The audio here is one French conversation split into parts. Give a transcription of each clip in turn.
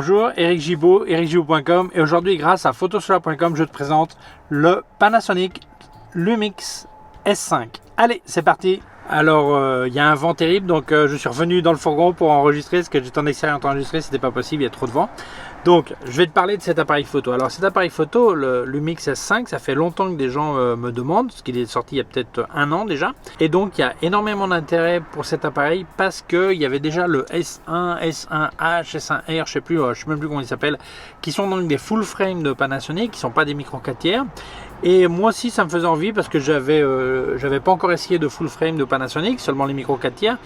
Bonjour, Eric Gibaud, ericgibaud.com, et aujourd'hui grâce à Photosolar.com je te présente le Panasonic Lumix S5. Allez, c'est parti. Alors il y a un vent terrible, donc je suis revenu dans le fourgon pour enregistrer, parce que j'étais en extérieur pour enregistrer, c'était pas possible, il y a trop de vent. Donc je vais te parler de cet appareil photo. Alors cet appareil photo, le Lumix S5, ça fait longtemps que des gens me demandent, parce qu'il est sorti il y a peut-être un an déjà. Et donc il y a énormément d'intérêt pour cet appareil, parce qu'il y avait déjà le S1, S1H, S1R, je sais même plus comment il s'appelle, qui sont donc des full frame de Panasonic, qui sont pas des micro 4 tiers. Et moi aussi ça me faisait envie, parce que j'avais pas encore essayé de full frame de Panasonic, seulement les micro 4 tiers.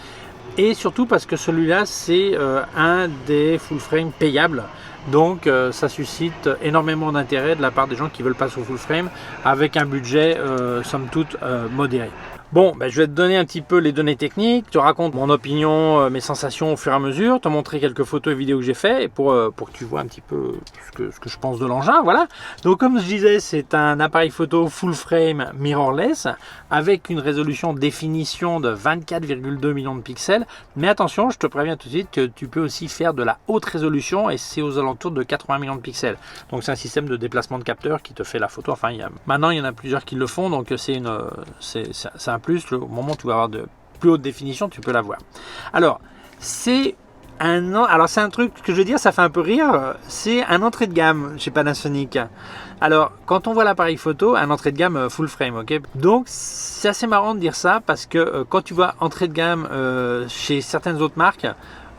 Et surtout parce que celui-là c'est un des full frame payables. Donc ça suscite énormément d'intérêt de la part des gens qui veulent passer au full frame avec un budget somme toute modéré. Bon, je vais te donner un petit peu les données techniques, te raconte mon opinion, mes sensations au fur et à mesure, te montrer quelques photos et vidéos que j'ai fait pour que tu vois un petit peu ce que je pense de l'engin, voilà. Donc comme je disais, c'est un appareil photo full frame mirrorless avec une résolution définition de 24,2 millions de pixels. Mais attention, je te préviens tout de suite que tu peux aussi faire de la haute résolution et c'est aux alentours de 80 millions de pixels. Donc c'est un système de déplacement de capteur qui te fait la photo. Enfin, maintenant il y en a plusieurs qui le font, donc c'est un plus. Au moment où tu vas avoir de plus haute définition, tu peux la voir. Alors c'est un truc que je veux dire, ça fait un peu rire, c'est un entrée de gamme chez Panasonic. Alors quand on voit l'appareil photo, un entrée de gamme full frame, ok, donc c'est assez marrant de dire ça, parce que quand tu vois entrée de gamme chez certaines autres marques,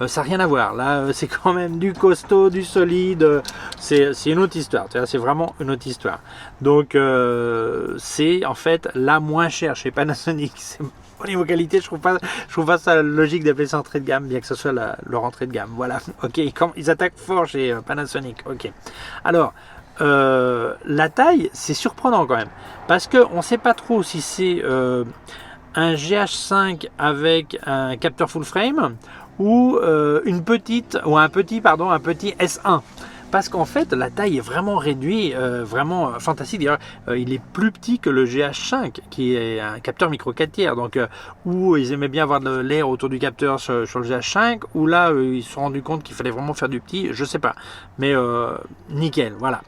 ça n'a rien à voir. Là c'est quand même du costaud, du solide, c'est une autre histoire, c'est vraiment une autre histoire. Donc c'est en fait la moins chère chez Panasonic. Au niveau qualité, je trouve pas ça logique d'appeler ça entrée de gamme, bien que ce soit leur entrée de gamme. Voilà, ok, ils attaquent fort chez Panasonic, ok. Alors la taille, c'est surprenant quand même, parce qu'on ne sait pas trop si c'est un GH5 avec un capteur full frame ou un petit S1, parce qu'en fait la taille est vraiment réduite, vraiment fantastique. D'ailleurs il est plus petit que le GH5 qui est un capteur micro 4 tiers, donc où ils aimaient bien avoir de l'air autour du capteur sur le GH5, où là ils se sont rendus compte qu'il fallait vraiment faire du petit, je sais pas, mais nickel, voilà.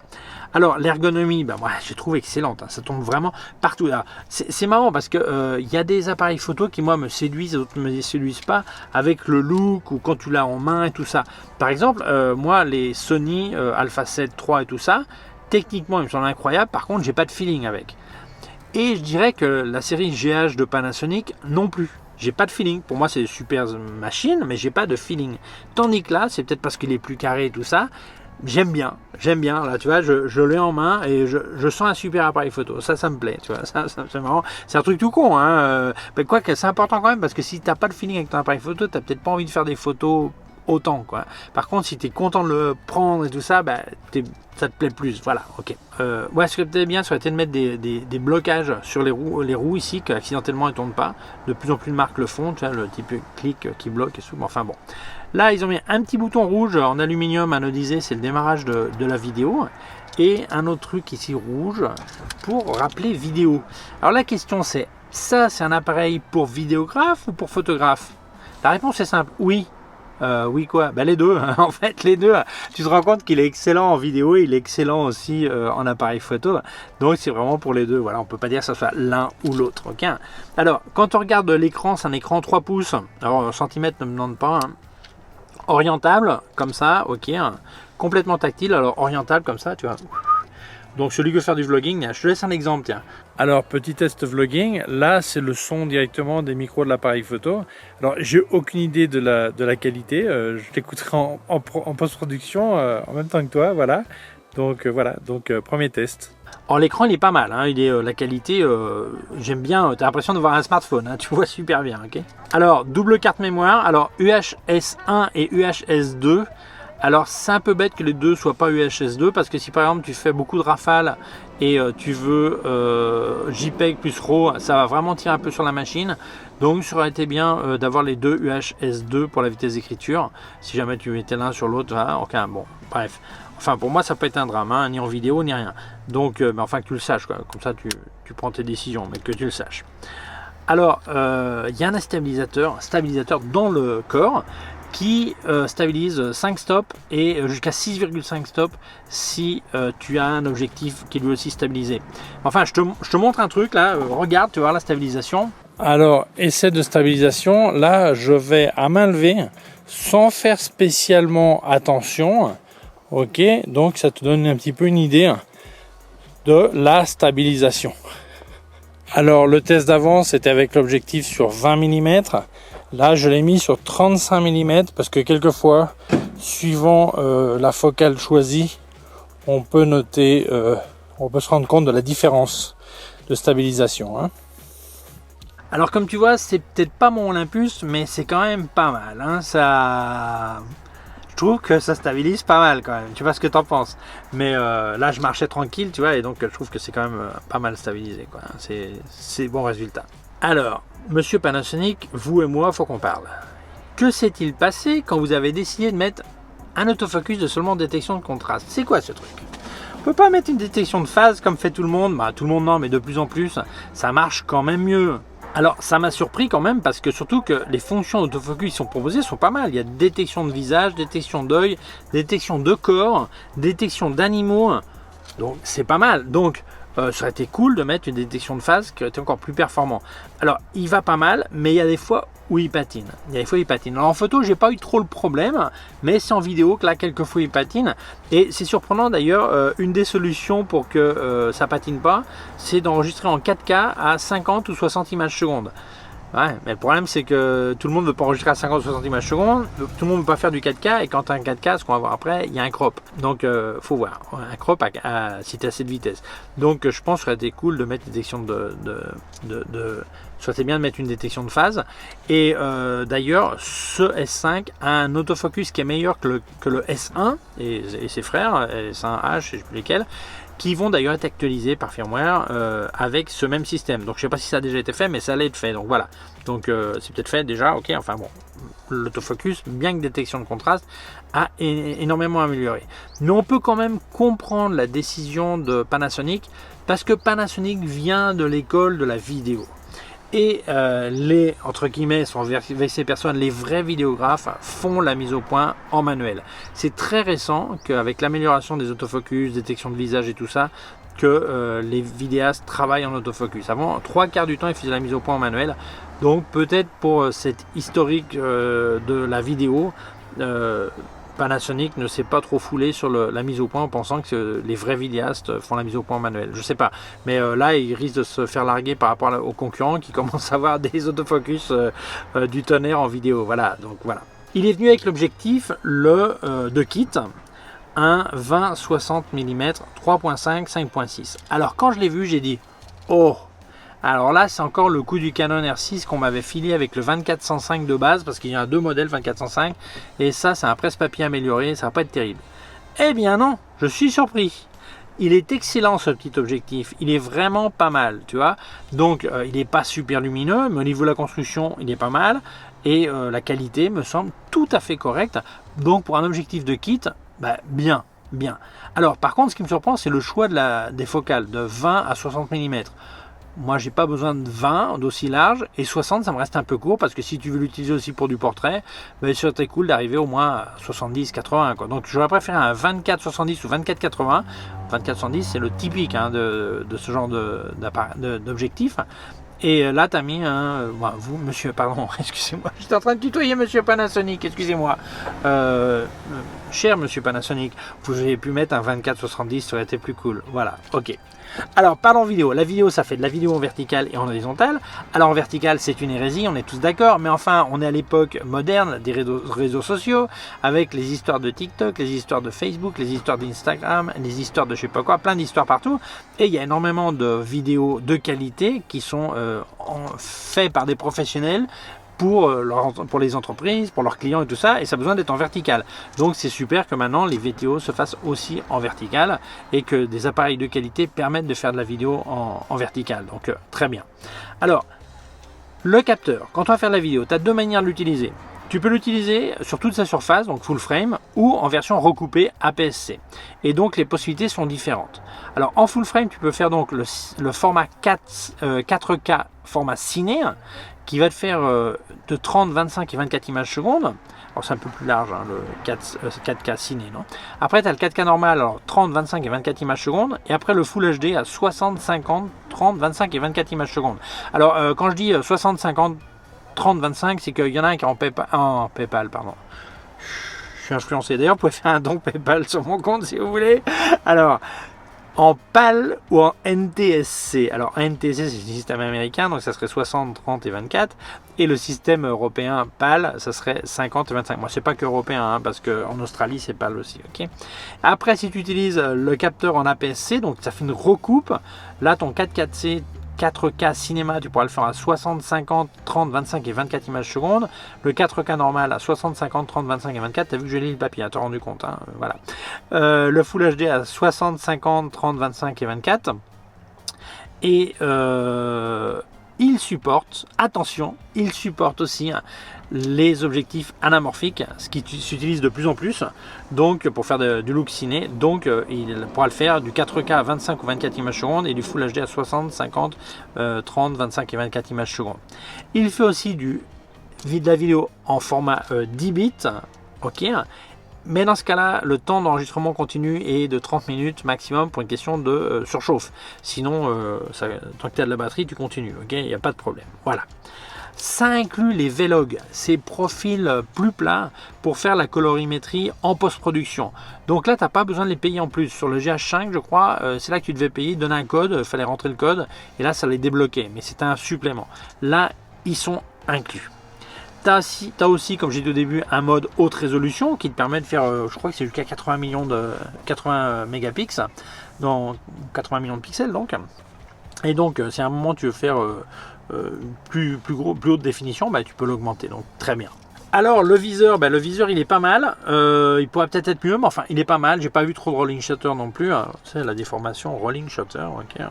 Alors l'ergonomie, moi je trouve excellente, ça tombe vraiment partout. C'est marrant parce que y a des appareils photo qui moi me séduisent, d'autres ne me séduisent pas, avec le look ou quand tu l'as en main et tout ça. Par exemple, moi les Sony Alpha 7 III et tout ça, techniquement ils me semblent incroyables, par contre j'ai pas de feeling avec. Et je dirais que la série GH de Panasonic non plus. J'ai pas de feeling, pour moi c'est des super machines, mais j'ai pas de feeling. Tandis que là, c'est peut-être parce qu'il est plus carré et tout ça, j'aime bien, là tu vois, je l'ai en main et je sens un super appareil photo, ça me plaît, tu vois, ça c'est marrant, c'est un truc tout con, hein, mais quoique c'est important quand même, parce que si t'as pas de feeling avec ton appareil photo, t'as peut-être pas envie de faire des photos autant, quoi. Par contre, si tu es content de le prendre et tout ça, ça te plaît plus, voilà, ok. Ouais, ce que peut-être bien, ça aurait été de mettre des blocages sur les roues ici, qu'accidentellement elles ne tournent pas. De plus en plus de marques le font, tu vois, le type clic qui bloque et tout, enfin bon. Là, ils ont mis un petit bouton rouge en aluminium anodisé, c'est le démarrage de la vidéo. Et un autre truc ici rouge pour rappeler vidéo. Alors la question c'est, ça c'est un appareil pour vidéographe ou pour photographe? La réponse est simple, oui. Oui quoi, les deux, en fait les deux, tu te rends compte qu'il est excellent en vidéo et il est excellent aussi en appareil photo, donc c'est vraiment pour les deux, voilà, on peut pas dire que ce soit l'un ou l'autre, ok. Alors quand on regarde l'écran, c'est un écran 3 pouces, alors en centimètres ne me demande pas, hein. Orientable comme ça, ok, hein. Complètement tactile, alors orientable comme ça, tu vois. Donc celui qui veut faire du vlogging, je te laisse un exemple, tiens. Alors petit test vlogging, là c'est le son directement des micros de l'appareil photo. Alors j'ai aucune idée de la qualité, je t'écouterai en post-production en même temps que toi, voilà. Donc voilà, premier test. Alors l'écran il est pas mal, hein. La qualité, j'aime bien, tu as l'impression de voir un smartphone, hein. Tu vois super bien, ok. Alors double carte mémoire, alors UHS-1 et UHS-2. Alors c'est un peu bête que les deux soient pas UHS-2, parce que si par exemple tu fais beaucoup de rafales et tu veux JPEG plus RAW, ça va vraiment tirer un peu sur la machine. Donc ça aurait été bien d'avoir les deux UHS-2 pour la vitesse d'écriture. Si jamais tu mettais l'un sur l'autre, voilà, ok, bon, bref. Enfin pour moi ça peut être un drame, hein, ni en vidéo ni rien. Donc mais enfin que tu le saches, quoi. Comme ça tu prends tes décisions, mais que tu le saches. Alors il y a un stabilisateur dans le corps qui stabilise 5 stops et jusqu'à 6,5 stops si tu as un objectif qui est lui aussi stabilisé. Enfin, je te montre un truc là, regarde, tu vas voir la stabilisation. Alors, essai de stabilisation, là je vais à main levée sans faire spécialement attention. Ok, donc ça te donne un petit peu une idée de la stabilisation. Alors le test d'avant c'était avec l'objectif sur 20 mm. Là je l'ai mis sur 35 mm parce que quelquefois, suivant la focale choisie, on peut noter, on peut se rendre compte de la différence de stabilisation. Hein. Alors comme tu vois, c'est peut-être pas mon Olympus, mais c'est quand même pas mal. Hein. Ça... Je trouve que ça stabilise pas mal quand même. Tu vois ce que t'en penses. Mais là, je marchais tranquille, tu vois, et donc je trouve que c'est quand même pas mal stabilisé, quoi. C'est bon résultat. Alors, monsieur Panasonic, vous et moi, faut qu'on parle. Que s'est-il passé quand vous avez décidé de mettre un autofocus de seulement détection de contraste? C'est quoi ce truc? On peut pas mettre une détection de phase comme fait tout le monde. Bah, tout le monde non, mais de plus en plus, ça marche quand même mieux. Alors ça m'a surpris quand même parce que surtout que les fonctions d'autofocus qui sont proposées sont pas mal. Il y a détection de visage, détection d'œil, détection de corps, détection d'animaux. Donc c'est pas mal. Donc ça aurait été cool de mettre une détection de phase qui aurait été encore plus performant. Alors il va pas mal, mais il y a des fois où il patine. Alors en photo, j'ai pas eu trop le problème, mais c'est en vidéo que là, quelquefois il patine. Et c'est surprenant d'ailleurs, une des solutions pour que ça patine pas, c'est d'enregistrer en 4K à 50 ou 60 images secondes. Ouais, mais le problème c'est que tout le monde ne veut pas enregistrer à 50 ou 60 images secondes, tout le monde ne veut pas faire du 4K, et quand tu as un 4K, ce qu'on va voir après, il y a un crop. Donc faut voir, un crop si tu as cette vitesse. Donc je pense que ça aurait été cool de mettre une détection soit bien de mettre une détection de phase. Et d'ailleurs, ce S5 a un autofocus qui est meilleur que le S1 et ses frères, S1H, je ne sais plus lesquels, qui vont d'ailleurs être actualisés par firmware avec ce même système. Donc je sais pas si ça a déjà été fait, mais ça allait être fait. Donc voilà. Donc c'est peut-être fait déjà. Ok. Enfin bon, l'autofocus, bien que détection de contraste, a énormément amélioré. Mais on peut quand même comprendre la décision de Panasonic parce que Panasonic vient de l'école de la vidéo. Et les, entre guillemets, sans vexer personne, les vrais vidéographes font la mise au point en manuel. C'est très récent qu'avec l'amélioration des autofocus, détection de visage et tout ça, que les vidéastes travaillent en autofocus. Avant, 3/4 du temps, ils faisaient la mise au point en manuel. Donc peut-être pour cette historique de la vidéo, Panasonic ne s'est pas trop foulé sur la mise au point en pensant que les vrais vidéastes font la mise au point manuelle. Je sais pas, mais là il risque de se faire larguer par rapport aux concurrents qui commencent à avoir des autofocus du tonnerre en vidéo. Voilà, donc voilà. Il est venu avec l'objectif de kit, un 20-60 mm 3.5 5.6. Alors quand je l'ai vu, j'ai dit oh. Alors là, c'est encore le coup du Canon R6 qu'on m'avait filé avec le 24-105 de base, parce qu'il y a deux modèles 24-105, et ça, c'est un presse-papier amélioré, ça va pas être terrible. Eh bien non, je suis surpris. Il est excellent ce petit objectif, il est vraiment pas mal, tu vois. Donc, il n'est pas super lumineux, mais au niveau de la construction, il est pas mal, et la qualité me semble tout à fait correcte. Donc, pour un objectif de kit, bah, bien. Alors, par contre, ce qui me surprend, c'est le choix des focales, de 20 à 60 mm. Moi, j'ai pas besoin de 20 d'aussi large, et 60, ça me reste un peu court parce que si tu veux l'utiliser aussi pour du portrait, ben, ça serait cool d'arriver au moins à 70-80. Quoi. Donc, j'aurais préféré un 24-70 ou 24-80. 24-70, c'est le typique hein, de ce genre d'objectif. Et là, tu as mis un. Vous, monsieur, pardon, excusez-moi, j'étais en train de tutoyer monsieur Panasonic, excusez-moi. Cher monsieur Panasonic, vous avez pu mettre un 24-70, ça aurait été plus cool. Voilà, ok. Alors, parlons vidéo. La vidéo, ça fait de la vidéo en verticale et en horizontale. Alors, en verticale, c'est une hérésie, on est tous d'accord. Mais enfin, on est à l'époque moderne des réseaux sociaux, avec les histoires de TikTok, les histoires de Facebook, les histoires d'Instagram, les histoires de je sais pas quoi, plein d'histoires partout. Et il y a énormément de vidéos de qualité qui sont faites par des professionnels pour les entreprises, pour leurs clients et tout ça, et ça a besoin d'être en vertical. Donc c'est super que maintenant les vidéos se fassent aussi en vertical et que des appareils de qualité permettent de faire de la vidéo en vertical. Donc très bien. Alors, le capteur, quand on va faire de la vidéo, tu as deux manières de l'utiliser. Tu peux l'utiliser sur toute sa surface, donc full frame, ou en version recoupée APS-C. Et donc les possibilités sont différentes. Alors en full frame, tu peux faire donc le format 4K format ciné, qui va te faire de 30, 25 et 24 images secondes, Alors c'est un peu plus large, hein, le 4K ciné. Non, après tu as le 4K normal, alors 30, 25 et 24 images secondes. Et après le Full HD à 60, 50, 30, 25 et 24 images secondes. Alors quand je dis 60, 50, 30, 25, c'est qu'il y en a un qui est en PayPal, pardon. Je suis influencé. D'ailleurs, vous pouvez faire un don PayPal sur mon compte si vous voulez. Alors, en PAL ou en NTSC. Alors, NTSC, c'est le système américain, donc ça serait 60, 30 et 24. Et le système européen PAL, ça serait 50 et 25. Moi, c'est pas qu'européen, hein, parce qu'en Australie, c'est PAL aussi. Ok. Après, si tu utilises le capteur en APS-C, donc ça fait une recoupe, là, ton 4K cinéma, tu pourras le faire à 60, 50, 30, 25 et 24 images secondes. Le 4K normal à 60, 50, 30, 25 et 24. Tu as vu que j'ai lu le papier, tu t'as rendu compte. Hein, voilà. Le Full HD à 60, 50, 30, 25 et 24. Et il supporte, attention, il supporte aussi les objectifs anamorphiques, ce qui s'utilise de plus en plus, donc pour faire du look ciné. Donc il pourra le faire du 4K à 25 ou 24 images secondes et du Full HD à 60, 50, 30, 25 et 24 images secondes. Il fait aussi de la vidéo en format 10 bits, ok. Mais dans ce cas-là, le temps d'enregistrement continu est de 30 minutes maximum pour une question de surchauffe. Sinon, tant que tu as de la batterie, tu continues. Ok, il n'y a pas de problème. Voilà. Ça inclut les vlogs, ces profils plus plats pour faire la colorimétrie en post-production. Donc là, tu n'as pas besoin de les payer en plus. Sur le GH5, je crois, c'est là que tu devais payer, donner un code, il fallait rentrer le code, et là, ça les débloquait. Mais c'était un supplément. Là, ils sont inclus. Tu as aussi, comme j'ai dit au début, un mode haute résolution qui te permet de faire, je crois que c'est jusqu'à 80 mégapixels, dans 80 millions de pixels donc. Et donc, si à un moment tu veux faire plus haute définition, bah, tu peux l'augmenter, donc très bien. Alors le viseur, le viseur il est pas mal, il pourrait peut-être être mieux, mais enfin il est pas mal. J'ai pas vu trop de rolling shutter non plus, hein. C'est la déformation rolling shutter, ok.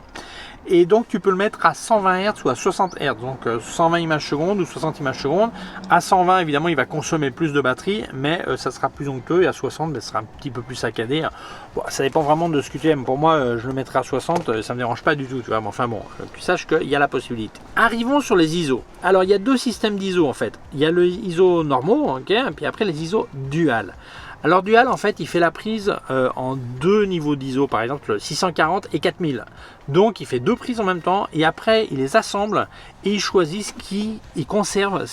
Et donc tu peux le mettre à 120 Hz ou à 60 Hz, donc 120 images secondes ou 60 images secondes. À 120 évidemment il va consommer plus de batterie, mais ça sera plus onctueux, et à 60 ça sera un petit peu plus saccadé. Bon, ça dépend vraiment de ce que tu aimes. Pour moi je le mettrai à 60, ça me dérange pas du tout, tu vois. Mais enfin bon, tu saches qu'il y a la possibilité. Arrivons sur les ISO. Alors il y a deux systèmes d'ISO en fait. Il y a le ISO normaux, ok, et puis après les ISO dual. Alors dual en fait il fait la prise en deux niveaux d'ISO, par exemple 640 et 4000. Donc il fait deux prises en même temps et après il les assemble et il choisit il conserve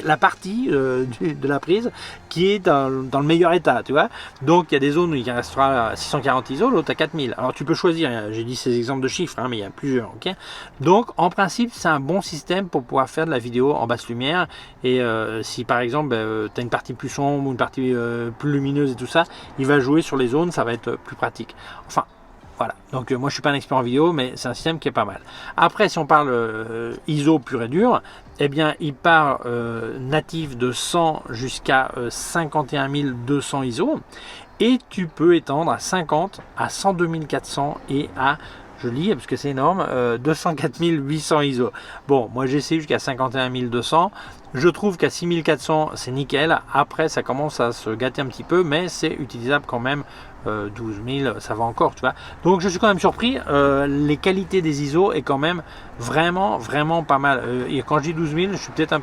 la partie de la prise qui est dans le meilleur état, tu vois. Donc il y a des zones où il restera à 640 ISO, l'autre à 4000. Alors tu peux choisir, j'ai dit ces exemples de chiffres, hein, mais il y a plusieurs, ok. Donc en principe c'est un bon système pour pouvoir faire de la vidéo en basse lumière. Et si par exemple tu as une partie plus sombre ou une partie plus lumineuse et tout ça, il va jouer sur les zones, ça va être plus pratique. Enfin voilà, donc moi je suis pas un expert en vidéo, mais c'est un système qui est pas mal. Après, si on parle ISO pur et dur, eh bien il part natif de 100 jusqu'à 51 200 ISO, et tu peux étendre à 50, à 102 400 et à, je lis parce que c'est énorme, 204 800 ISO. Bon, moi j'ai essayé jusqu'à 51 200. Je trouve qu'à 6400 c'est nickel. Après ça commence à se gâter un petit peu, mais c'est utilisable quand même. 12 000 ça va encore, tu vois. Donc je suis quand même surpris. Les qualités des ISO est quand même vraiment pas mal. Et quand je dis 12 000, je suis peut-être un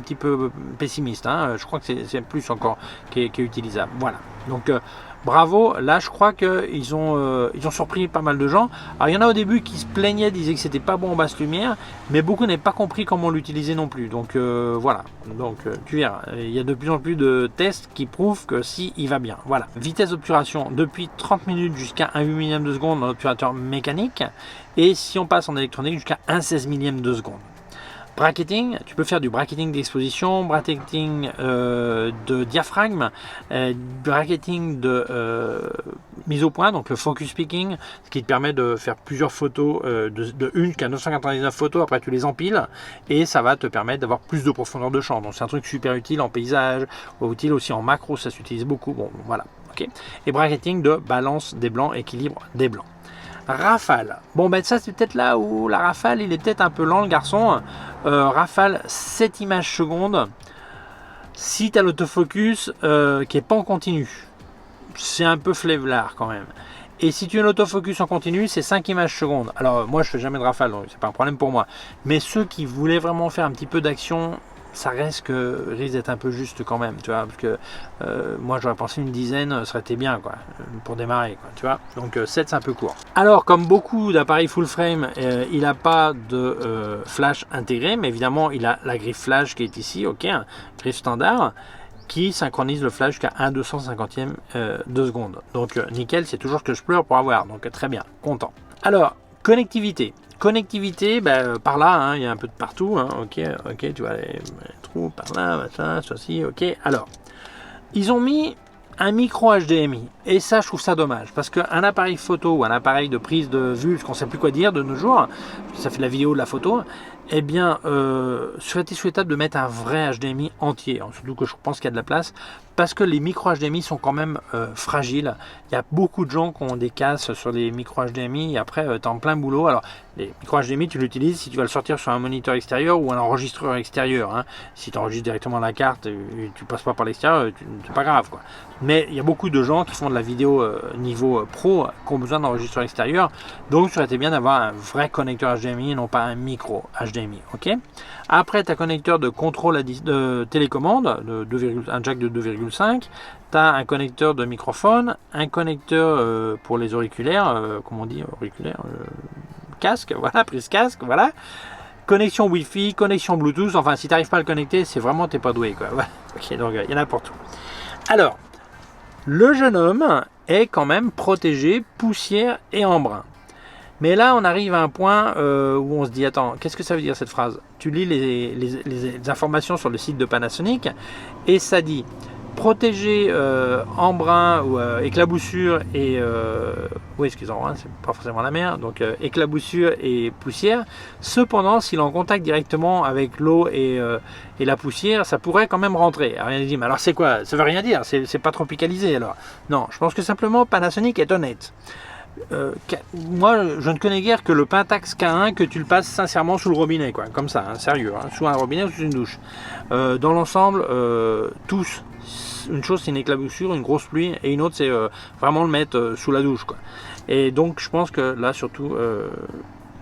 petit peu pessimiste, hein. Je crois que c'est plus encore qui est utilisable. Voilà. Donc bravo, là je crois qu'ils ont surpris pas mal de gens. Alors il y en a au début qui se plaignaient, disaient que c'était pas bon en basse lumière, mais beaucoup n'avaient pas compris comment l'utiliser non plus. Donc voilà, donc tu verras, il y a de plus en plus de tests qui prouvent que si il va bien. Voilà, vitesse d'obturation depuis 30 minutes jusqu'à 1 8 millième de seconde dans l'obturateur mécanique, et si on passe en électronique jusqu'à 1 16 millième de seconde. Bracketing, tu peux faire du bracketing d'exposition, bracketing de diaphragme, bracketing de mise au point, donc le focus picking, ce qui te permet de faire plusieurs photos, de 1 jusqu'à 999 photos, après tu les empiles, et ça va te permettre d'avoir plus de profondeur de champ. Donc c'est un truc super utile en paysage, utile aussi en macro, ça s'utilise beaucoup. Bon, voilà, ok. Et bracketing de balance des blancs, équilibre des blancs. Rafale. Bon ben ça c'est peut-être là où la rafale il est peut-être un peu lent le garçon. Rafale 7 images secondes. Si tu as l'autofocus qui est pas en continu, c'est un peu flemmard quand même. Et si tu as l'autofocus en continu, c'est 5 images secondes. Alors moi je fais jamais de rafale, donc c'est pas un problème pour moi. Mais ceux qui voulaient vraiment faire un petit peu d'action, ça risque d'être un peu juste quand même, tu vois, parce que moi j'aurais pensé une dizaine, ça aurait été bien, quoi, pour démarrer, quoi, tu vois. Donc 7 c'est un peu court. Alors comme beaucoup d'appareils full frame, il n'a pas de flash intégré, mais évidemment il a la griffe flash qui est ici, ok, hein, griffe standard, qui synchronise le flash jusqu'à 1/250e de seconde. Donc nickel, c'est toujours ce que je pleure pour avoir, donc très bien, content. Alors, connectivité. Connectivité, par là, hein, il y a un peu de partout, hein, ok, tu vois les trous par là, machin, ceci, ok. Alors, ils ont mis un micro HDMI, et ça, je trouve ça dommage, parce qu'un appareil photo ou un appareil de prise de vue, parce qu'on ne sait plus quoi dire de nos jours, ça fait de la vidéo, de la photo, eh bien, serait été souhaitable de mettre un vrai HDMI entier, surtout que je pense qu'il y a de la place, parce que les micros HDMI sont quand même fragiles. Il y a beaucoup de gens qui ont des casses sur les micros HDMI, et après, tu es en plein boulot. Alors, les micros HDMI, tu l'utilises si tu vas le sortir sur un moniteur extérieur ou un enregistreur extérieur. Hein. Si tu enregistres directement la carte et tu passes pas par l'extérieur, c'est pas grave, quoi. Mais il y a beaucoup de gens qui font de la vidéo niveau pro qui ont besoin d'enregistreur extérieur. Donc, ça aurait été bien d'avoir un vrai connecteur HDMI et non pas un micro HDMI. Ok. Après, tu as connecteur de contrôle de télécommande, un jack de 2,5. Tu as un connecteur de microphone, un connecteur pour les auriculaires, comment on dit, auriculaire, casque, voilà, prise casque, voilà. Connexion Wi-Fi, connexion Bluetooth, enfin si tu n'arrives pas à le connecter, c'est vraiment, t'es pas doué, quoi. Voilà. Ok, donc il y en a pour tout. Alors, le jeune homme est quand même protégé poussière et embrun. Mais là, on arrive à un point où on se dit, attends, qu'est-ce que ça veut dire cette phrase? Tu lis les informations sur le site de Panasonic et ça dit protéger embrun ou éclaboussure et oui, excusez-moi, c'est pas forcément la mer, donc éclaboussure et poussière. Cependant, s'il est en contact directement avec l'eau et la poussière, ça pourrait quand même rentrer. Alors, il dit, mais alors c'est quoi? Ça veut rien dire, c'est pas tropicalisé alors. Non, je pense que simplement Panasonic est honnête. Moi je ne connais guère que le Pentax K1 que tu le passes sincèrement sous le robinet, quoi, comme ça, hein, sérieux, hein, sous un robinet ou sous une douche. Dans l'ensemble, tous, une chose c'est une éclaboussure, une grosse pluie, et une autre c'est vraiment le mettre sous la douche, quoi. Et donc je pense que là surtout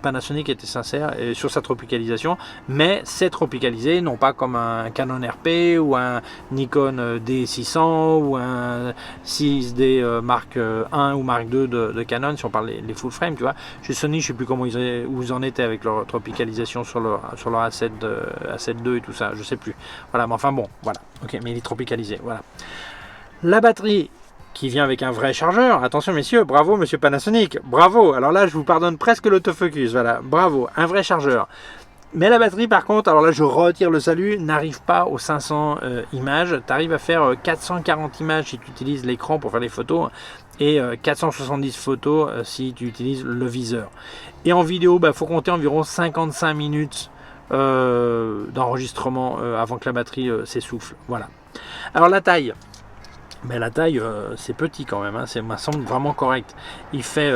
Panasonic était sincère sur sa tropicalisation, mais c'est tropicalisé, non pas comme un Canon RP ou un Nikon D600 ou un 6D Mark 1 ou Mark 2 de Canon, si on parle les full frame, tu vois. Chez Sony, je sais plus comment où ils en étaient avec leur tropicalisation sur leur A7, A7 II et tout ça, je sais plus. Voilà, mais enfin bon, voilà. Ok, mais il est tropicalisé, voilà. La batterie qui vient avec un vrai chargeur. Attention messieurs, bravo monsieur Panasonic, bravo. Alors là je vous pardonne presque l'autofocus, voilà, bravo, un vrai chargeur. Mais la batterie par contre, alors là je retire le salut, n'arrive pas aux 500 images. Tu arrives à faire 440 images si tu utilises l'écran pour faire les photos et 470 photos si tu utilises le viseur. Et en vidéo, faut compter environ 55 minutes d'enregistrement avant que la batterie s'essouffle. Voilà. Alors la taille. Mais la taille, c'est petit quand même, hein, ça me semble vraiment correct. Il fait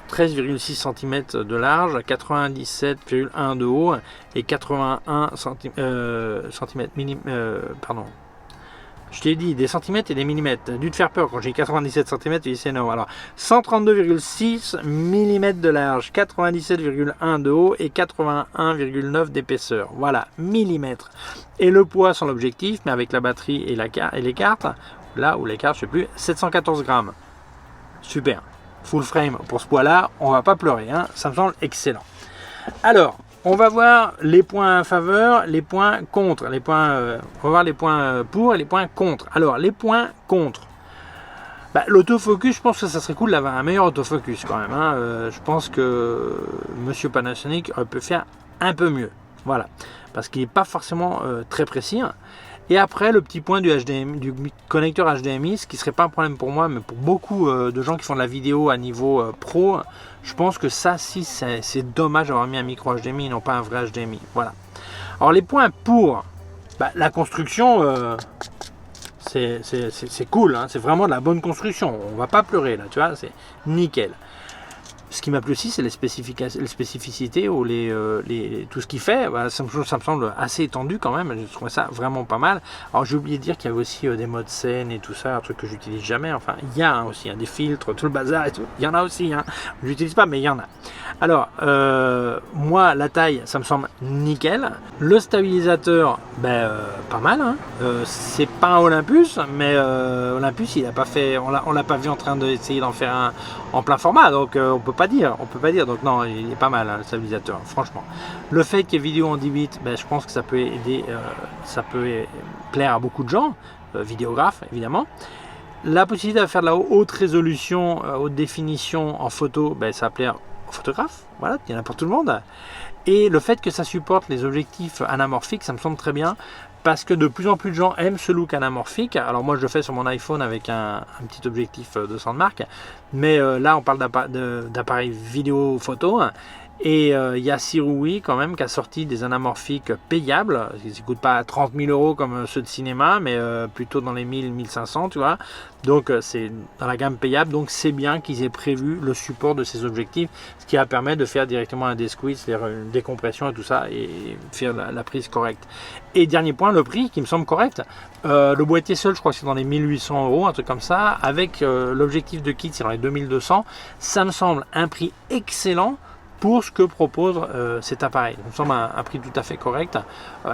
13,6 cm de large, 97,1 de haut et 81 cm, pardon. Je t'ai dit des centimètres et des millimètres. T'as dû te faire peur quand j'ai 97 cm, tu dis c'est non. Alors 132,6 mm de large, 97,1 de haut et 81,9 d'épaisseur. Voilà, millimètres. Et le poids sans l'objectif, mais avec la batterie et les cartes, là où les cartes, je sais plus, 714 grammes. Super. Full frame pour ce poids-là, on va pas pleurer, hein. Ça me semble excellent. Alors, on va voir les points en faveur, les points contre, on va voir les points pour et les points contre. Alors, les points contre. L'autofocus, je pense que ça serait cool d'avoir un meilleur autofocus quand même, hein. Je pense que monsieur Panasonic peut faire un peu mieux. Voilà. Parce qu'il n'est pas forcément très précis. Hein. Et après, le petit point du HDMI, du connecteur HDMI, ce qui ne serait pas un problème pour moi, mais pour beaucoup de gens qui font de la vidéo à niveau pro, je pense que ça, si, c'est dommage d'avoir mis un micro HDMI et non pas un vrai HDMI. Voilà. Alors, les points pour la construction, c'est cool, hein, c'est vraiment de la bonne construction. On ne va pas pleurer là, tu vois, c'est nickel. Ce qui m'a plu aussi, c'est les spécificités ou tout ce qu'il fait. Voilà, ça me semble assez étendu quand même. Je trouve ça vraiment pas mal. Alors j'ai oublié de dire qu'il y avait aussi des modes scène et tout ça, un truc que j'utilise jamais. Enfin, il y a aussi des filtres, tout le bazar et tout. Il y en a aussi. Je n'utilise pas, mais il y en a. Alors, moi, la taille, ça me semble nickel. Le stabilisateur, pas mal. C'est pas un Olympus, mais Olympus, il a pas fait. On l'a pas vu en train d'essayer d'en faire un en plein format, donc on peut pas dire. Donc non, il est pas mal le stabilisateur, franchement. Le fait qu'il y ait vidéo en 10 bits, je pense que ça peut aider, ça peut plaire à beaucoup de gens, vidéographes évidemment. La possibilité de faire de la haute résolution, haute définition en photo, ça va plaire aux photographes, voilà, il y en a pour tout le monde. Et le fait que ça supporte les objectifs anamorphiques, ça me semble très bien. Parce que de plus en plus de gens aiment ce look anamorphique. Alors moi je le fais sur mon iPhone avec un petit objectif 200 de marque. Mais là on parle d'appareil vidéo photo. Et il y a Sirui quand même qui a sorti des anamorphiques payables. Ils ne coûtent pas 30 000 € comme ceux de cinéma, mais plutôt dans les 1000, 1500, tu vois. Donc c'est dans la gamme payable. Donc c'est bien qu'ils aient prévu le support de ces objectifs, ce qui va permettre de faire directement un desqueeze, c'est-à-dire une décompression et tout ça, et faire la prise correcte. Et dernier point, le prix qui me semble correct. Le boîtier seul, je crois que c'est dans les 1800 €, un truc comme ça. Avec l'objectif de kit, c'est dans les 2200. Ça me semble un prix excellent pour ce que propose cet appareil. Ça me semble un prix tout à fait correct.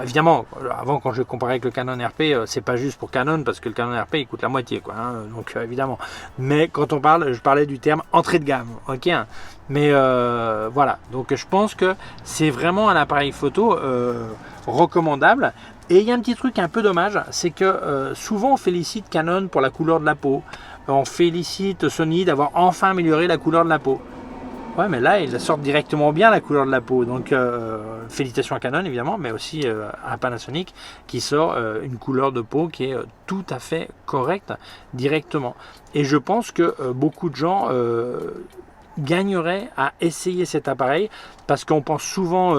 Évidemment, avant quand je comparais avec le Canon RP, c'est pas juste pour Canon parce que le Canon RP il coûte la moitié, quoi. Donc évidemment. Mais quand on parle, je parlais du terme entrée de gamme, ok. Mais voilà. Donc je pense que c'est vraiment un appareil photo recommandable. Et il y a un petit truc un peu dommage, c'est que souvent on félicite Canon pour la couleur de la peau. On félicite Sony d'avoir enfin amélioré la couleur de la peau. Ouais, mais là, il sort directement bien la couleur de la peau. Donc, félicitations à Canon, évidemment, mais aussi à Panasonic qui sort une couleur de peau qui est tout à fait correcte directement. Et je pense que beaucoup de gens gagneraient à essayer cet appareil parce qu'on pense souvent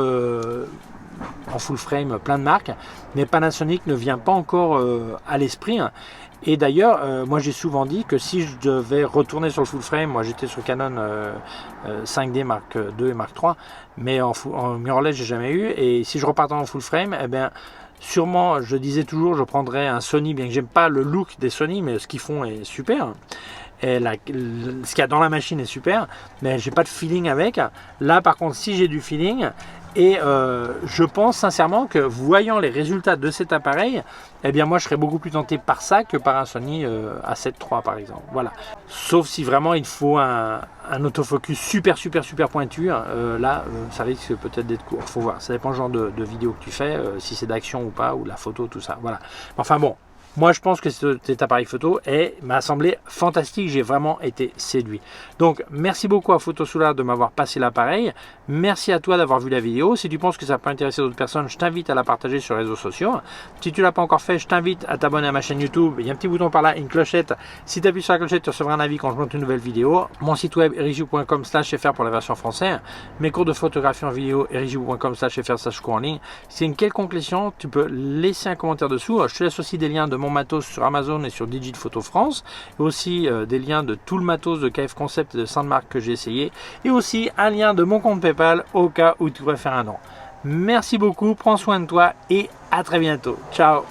en full frame plein de marques, mais Panasonic ne vient pas encore à l'esprit. Et d'ailleurs, moi j'ai souvent dit que si je devais retourner sur le full frame, moi j'étais sur Canon 5D Mark II et Mark III, mais en mirrorless j'ai jamais eu, et si je repartais en full frame, eh bien sûrement, je disais toujours, je prendrais un Sony, bien que j'aime pas le look des Sony, mais ce qu'ils font est super. Et ce qu'il y a dans la machine est super, mais j'ai pas de feeling avec. Là par contre, si j'ai du feeling, et je pense sincèrement que voyant les résultats de cet appareil, eh bien moi je serais beaucoup plus tenté par ça que par un Sony A7 III par exemple. Voilà. Sauf si vraiment il faut un autofocus super pointu. Là, ça risque peut-être d'être court. Faut voir. Ça dépend du genre de vidéo que tu fais, si c'est d'action ou pas, ou de la photo, tout ça. Voilà. Enfin bon. Moi, je pense que cet appareil photo m'a semblé fantastique. J'ai vraiment été séduit. Donc, merci beaucoup à Photosolar de m'avoir passé l'appareil. Merci à toi d'avoir vu la vidéo. Si tu penses que ça peut intéresser d'autres personnes, je t'invite à la partager sur les réseaux sociaux. Si tu ne l'as pas encore fait, je t'invite à t'abonner à ma chaîne YouTube. Il y a un petit bouton par là, une clochette. Si tu appuies sur la clochette, tu recevras un avis quand je monte une nouvelle vidéo. Mon site web erigiou.com/fr pour la version française. Mes cours de photographie en vidéo erigiou.com/fr/cours en ligne. Si c'est une quelconque question, tu peux laisser un commentaire dessous. Je te laisse aussi des liens de mon matos sur Amazon et sur Digit Photo France, et aussi des liens de tout le matos de KF Concept et de Sandmark que j'ai essayé, et aussi un lien de mon compte PayPal au cas où tu pourrais faire un don. Merci beaucoup, prends soin de toi et à très bientôt. Ciao.